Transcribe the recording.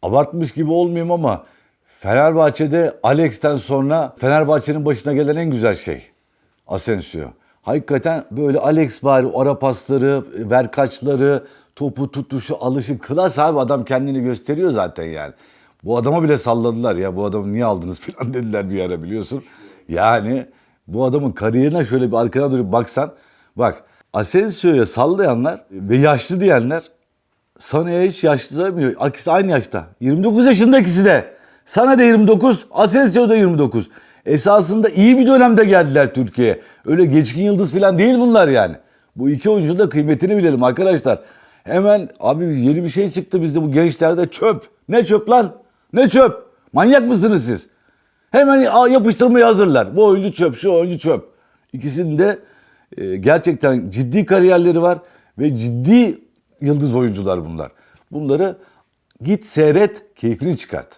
abartmış gibi olmayayım ama Fenerbahçe'de Alex'ten sonra Fenerbahçe'nin başına gelen en güzel şey Asensio. Hakikaten böyle Alex var, o ara pasları, verkaçları, topu tutuşu, alışı, klas abi, adam kendini gösteriyor zaten yani. Bu adama bile salladılar ya, bu adamı niye aldınız falan dediler bir ara, biliyorsun. Yani bu adamın kariyerine şöyle bir arkadan dönüp baksan, bak Asensio'ya sallayanlar ve yaşlı diyenler Sana'ya hiç yaşlı saymıyor. İkisi aynı yaşta. 29 yaşında ikisi de. Sana da 29, Asensio da 29. Esasında iyi bir dönemde geldiler Türkiye'ye. Öyle geçkin yıldız falan değil bunlar yani. Bu iki oyuncunun da kıymetini bilelim arkadaşlar. Hemen abi yeni bir şey çıktı bizde bu gençlerde, çöp. Ne çöp lan? Ne çöp? Manyak mısınız siz? Hemen yapıştırmaya hazırlar. Bu oyuncu çöp, şu oyuncu çöp. İkisinin de gerçekten ciddi kariyerleri var ve ciddi yıldız oyuncular bunlar. Bunları git seyret, keyfini çıkart.